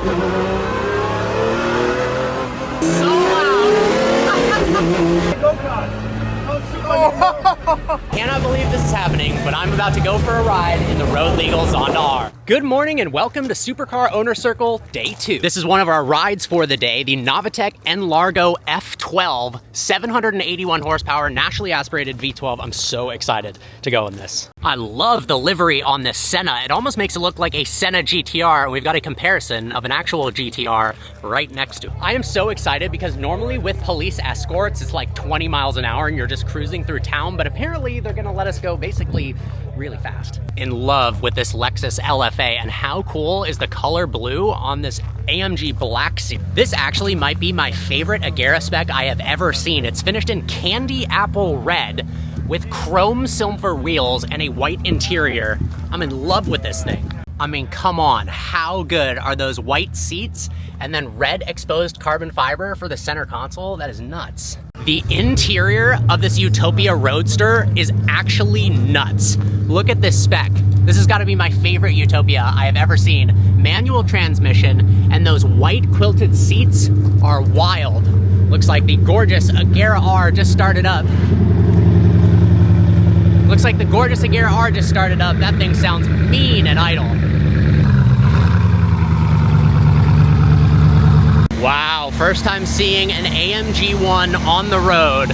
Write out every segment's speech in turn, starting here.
So loud. Go-kart. Cannot believe this is happening, but I'm about to go for a ride in the road legal Zonda R. Good morning and welcome to Supercar Owner Circle Day 2. This is one of our rides for the day, the Novitec N-Largo F12, 781 horsepower, naturally aspirated V12. I'm so excited to go in this. I love the livery on this Senna. It almost makes it look like a Senna GTR, and we've got a comparison of an actual GTR right next to it. I am so excited because normally with police escorts, it's like 20 miles an hour and you're just cruising through town, but apparently they're gonna let us go basically really fast. In love with this Lexus LFA, and how cool is the color blue on this AMG Black Series. This actually might be my favorite Agera spec I have ever seen. It's finished in candy apple red with chrome silver wheels and a white interior. I'm in love with this thing. I mean, come on, how good are those white seats and then red exposed carbon fiber for the center console? That is nuts. The interior of this Utopia Roadster is actually nuts. Look at this spec. This has got to be my favorite Utopia I have ever seen. Manual transmission, and those white quilted seats are wild. Looks like the gorgeous Agera R just started up. Looks like the gorgeous Agera R just started up. That thing sounds mean at idle. Wow, first time seeing an AMG One on the road.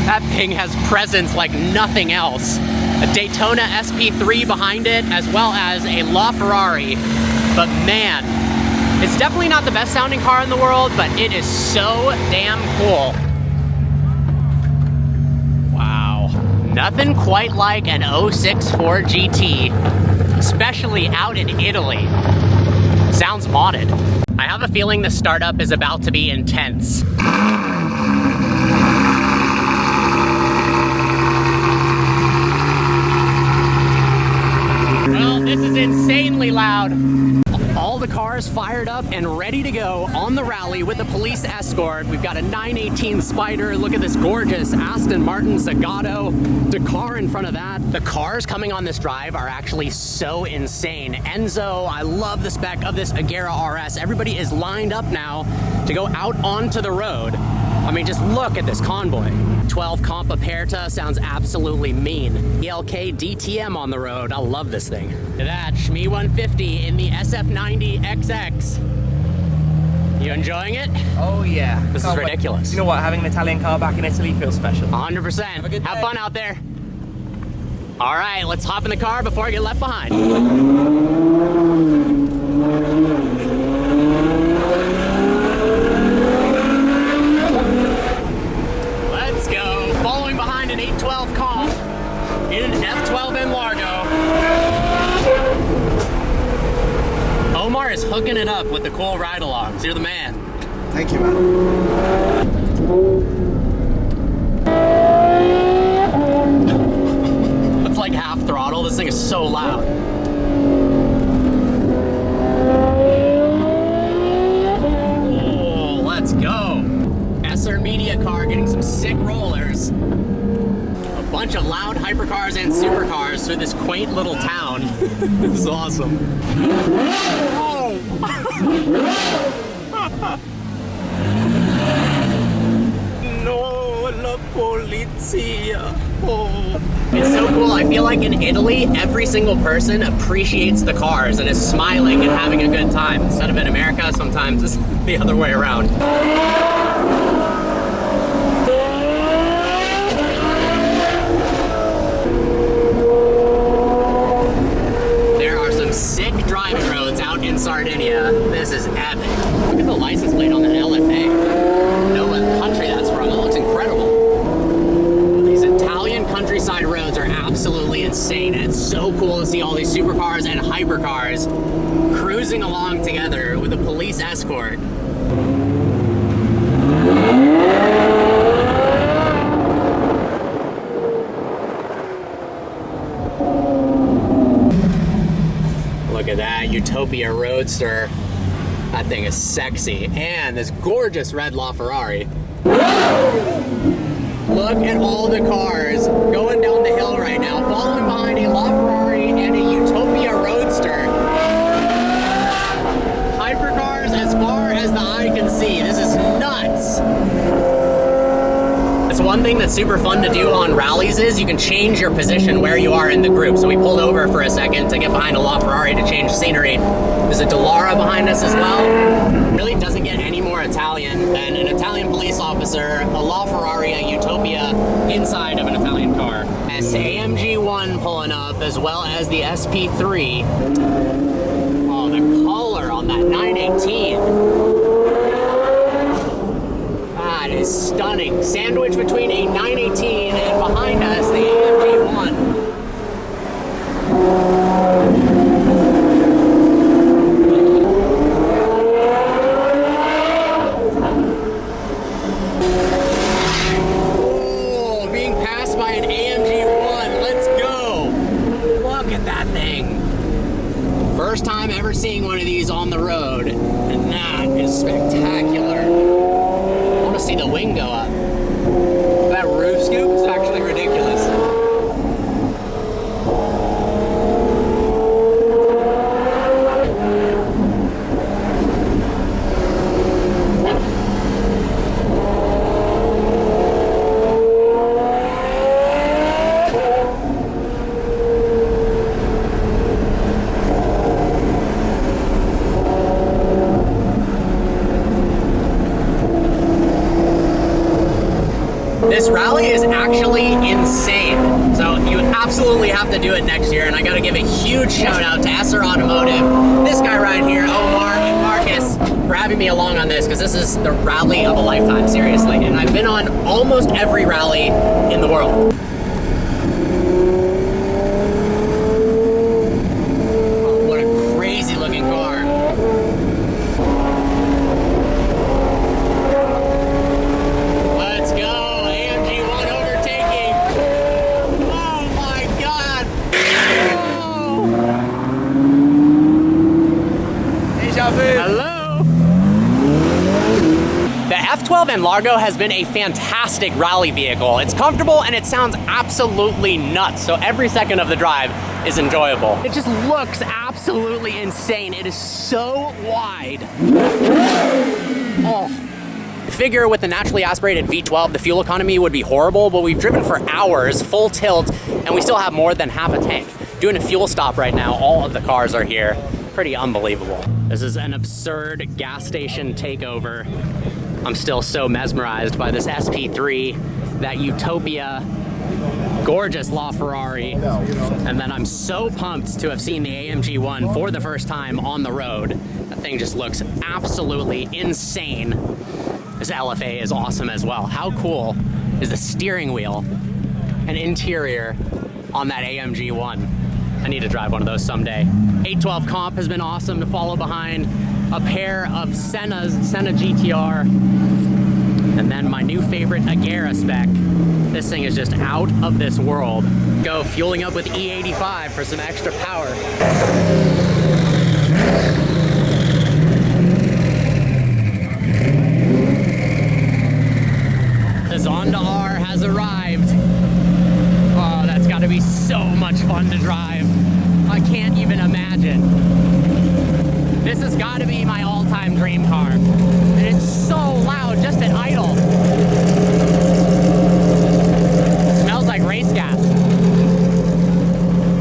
That thing has presence like nothing else. A Daytona SP3 behind it, as well as a LaFerrari. But man, it's definitely not the best sounding car in the world, but it is so damn cool. Wow, nothing quite like an 06 Ford GT, especially out in Italy. Sounds modded. I have a feeling the startup is about to be intense. Well, this is insanely loud. All the cars fired up and ready to go on the rally with the police escort. We've got a 918 Spider. Look at this gorgeous Aston Martin Zagato. Dakar in front of that. The cars coming on this drive are actually so insane. Enzo, I love the spec of this Agera RS. Everybody is lined up now to go out onto the road. I mean, just look at this Convoy. 12 Comp Aperta sounds absolutely mean. ELK DTM on the road. I love this thing. Look at that, Shmi 150 in the SF90 XX. You enjoying it? Oh yeah. This is ridiculous. You know what, having an Italian car back in Italy feels special. 100%. Have fun out there. All right, let's hop in the car before I get left behind. Let's go. Following behind an 812 Comp in an F12 N-Largo. Omar is hooking it up with the cool ride-alongs. You're the man. Thank you, man. It's like half throttle. This thing is so loud. Oh, let's go. SR Media car getting some sick rollers. A bunch of loud hypercars and supercars through this quaint little town. This is awesome. Oh. No, la polizia. Oh. It's so cool. I feel like in Italy, every single person appreciates the cars and is smiling and having a good time. Instead of in America, sometimes it's the other way around. There are some sick driving roads out in Sardinia. This is epic. Look at the license plate on that LFA. Know what country that's from. It looks incredible. These Italian countryside roads are absolutely insane, and it's so cool to see all these supercars and hypercars cruising along together with a police escort. Look at that Utopia Roadster. That thing is sexy. And this gorgeous red LaFerrari. Look at all the cars going down the hill right now, following behind a LaFerrari and a Utopia Roadster. Hypercar That's one thing that's super fun to do on rallies is you can change your position where you are in the group. So we pulled over for a second to get behind a LaFerrari to change scenery. There's a Dallara behind us as well. Really doesn't get any more Italian than an Italian police officer, a LaFerrari, a Utopia inside of an Italian car. As AMG One pulling up, as well as the SP3. Oh, the color on that 918. That is stunning. Sandwich between a 918 and behind us, the AMG One. Oh, being passed by an AMG One. Let's go. Look at that thing. First time ever seeing one of these on the road, and that is spectacular. I want to see the wing go up. That roof scoop is actually ridiculous. This rally is actually insane. So you absolutely have to do it next year. And I got to give a huge shout out to SR Automotive, this guy right here, Omar and Marcus, for having me along on this, because this is the rally of a lifetime, seriously. And I've been on almost every rally in the world. Oh, what a crazy looking car. Hello! The F12 and Largo has been a fantastic rally vehicle. It's comfortable and it sounds absolutely nuts, so every second of the drive is enjoyable. It just looks absolutely insane. It is so wide. Oh. Figure with the naturally aspirated V12, the fuel economy would be horrible, but we've driven for hours, full tilt, and we still have more than half a tank. Doing a fuel stop right now, all of the cars are here. Pretty unbelievable. This is an absurd gas station takeover. I'm still so mesmerized by this SP3, that Utopia, gorgeous LaFerrari, and then I'm so pumped to have seen the AMG One for the first time on the road. That thing just looks absolutely insane. This LFA is awesome as well. How cool is the steering wheel and interior on that AMG One? I need to drive one of those someday. 812 comp has been awesome to follow behind. A pair of Senna GTR. And then my new favorite Agera spec. This thing is just out of this world. Go fueling up with E85 for some extra power. The Zonda R has arrived. Oh, that's gotta be so much fun to drive. I can't even imagine. This has gotta be my all-time dream car. And it's so loud just at idle. It smells like race gas.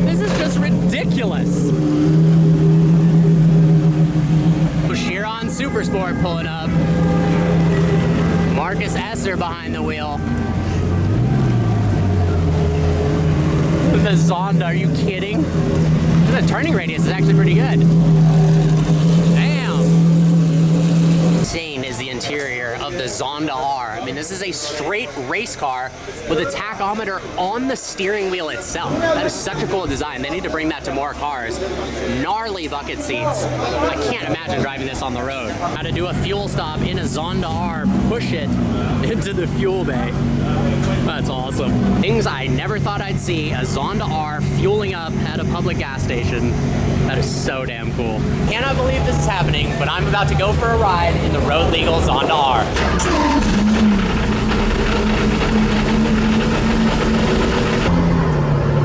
This is just ridiculous. Chiron Supersport pulling up. Marcus Esser behind the wheel. The Zonda, are you kidding? The turning radius is actually pretty good. Damn. Insane is the interior of the Zonda R. I mean, this is a straight race car with a tachometer on the steering wheel itself. That is such a cool design. They need to bring that to more cars. Gnarly bucket seats. I can't imagine driving this on the road. How to do a fuel stop in a Zonda R, push it into the fuel bay. That's awesome. Things I never thought I'd see, a Zonda R fueling up at a public gas station. That is so damn cool. Cannot believe this is happening, but I'm about to go for a ride in the road legal Zonda R.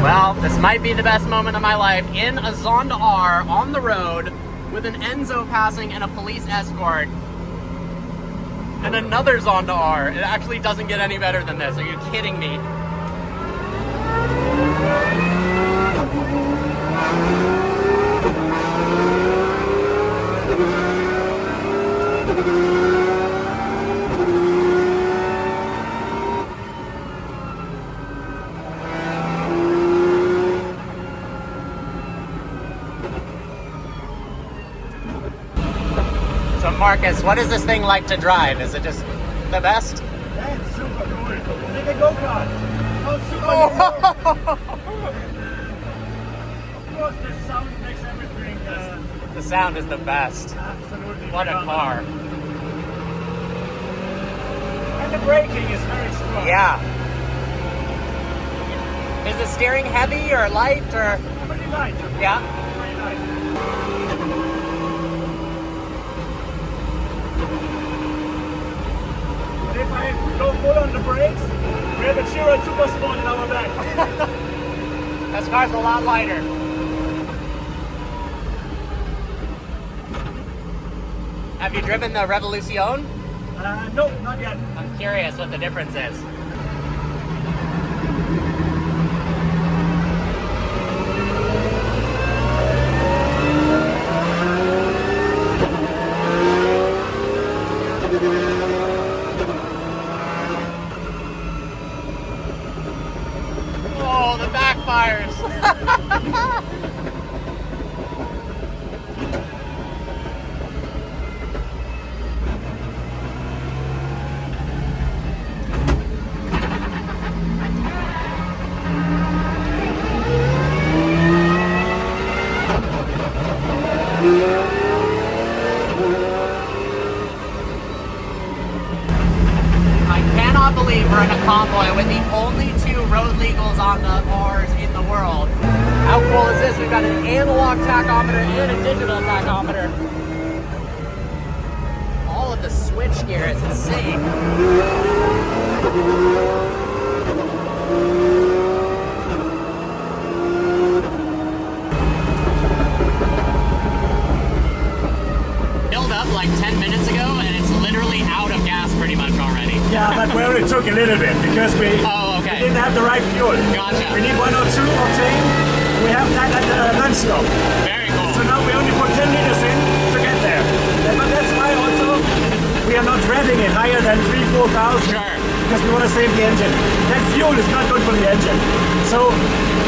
Well, this might be the best moment of my life in a Zonda R on the road with an Enzo passing and a police escort. and another Zonda R. It actually doesn't get any better than this. Are you kidding me? So Marcus, what is this thing like to drive? Is it just the best? Yeah, it's super cool. It's like a go-kart. Oh, super cool. Of course, the sound makes everything. The sound is the best. Absolutely. What a car. And the braking is very strong. Yeah. Is the steering heavy or light or? Pretty light. Yeah. Pretty light. And if I go full on the brakes, we have a Chiron Super Sport in our back. This car's a lot lighter. Have you driven the Revolution? No, not yet. I'm curious what the difference is. Oh, the backfires. I cannot believe we're in a convoy with the only two road legals on the R's in the world. How cool is this? We've got an analog tachometer and a digital tachometer. All of the switch gear is insane. Filled up like 10 minutes ago and it's literally out of gas pretty much already. Yeah, but we only took a little bit because we didn't have the right fuel. Gotcha. We need 102 octane. We have that at the lunch stop. Very cool. So now we only put 10 liters in to get there. But that's why also we are not revving it higher than 3,000-4,000. Sure. Because we want to save the engine. That fuel is not good for the engine. So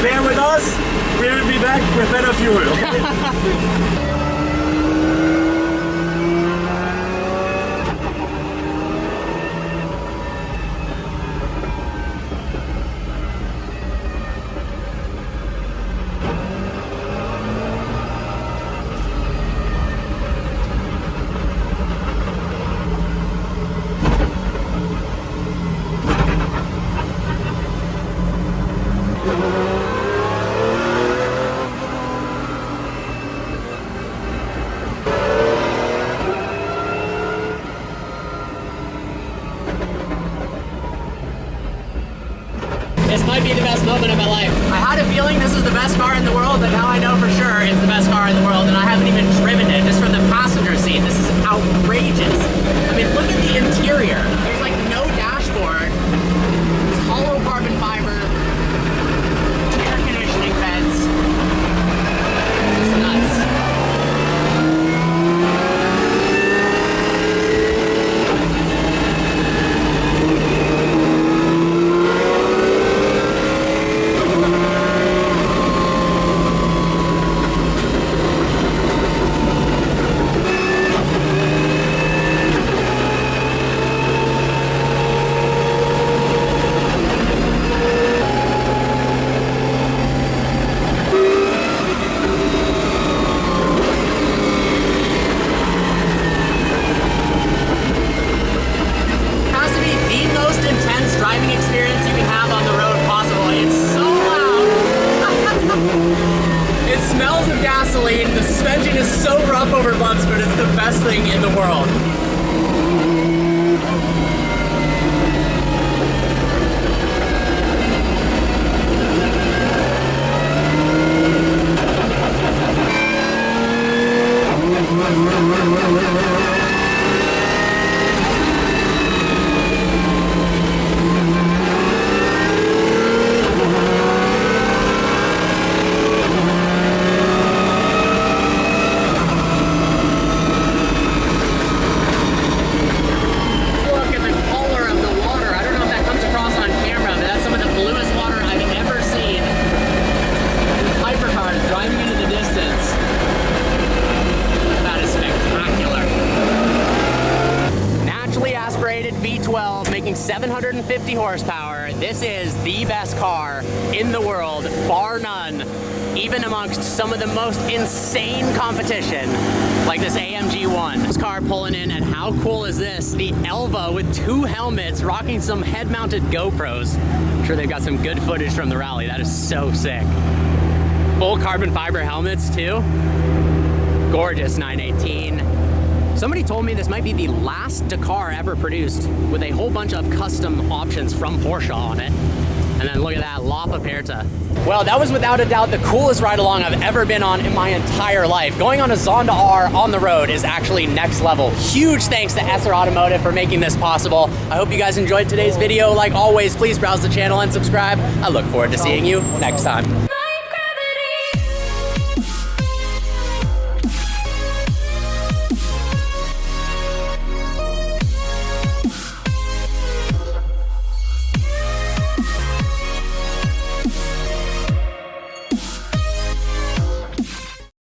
bear with us. We will be back with better fuel. Okay? This might be the best moment of my life. I had a feeling this is the best car in the world, but now I know for sure it's the best car in the world, and I haven't even driven it. Just from the passenger seat, this is outrageous. I mean, look at the interior. There's like no dashboard. It's hollow carbon fiber, air conditioning vents. It's nuts. The suspension is so rough over bumps, but it's the best thing in the world. rocking 750 horsepower. This is the best car in the world, bar none, even amongst some of the most insane competition, like this AMG One. This car pulling in, and how cool is this? The Elva with 2 helmets, rocking some head-mounted GoPros. I'm sure they've got some good footage from the rally. That is so sick. Full carbon fiber helmets too. Gorgeous 918. Somebody told me this might be the last Dakar ever produced with a whole bunch of custom options from Porsche on it. And then look at that, La Paperta. Well, that was without a doubt the coolest ride along I've ever been on in my entire life. Going on a Zonda R on the road is actually next level. Huge thanks to SR Automotive for making this possible. I hope you guys enjoyed today's video. Like always, please browse the channel and subscribe. I look forward to seeing you next time.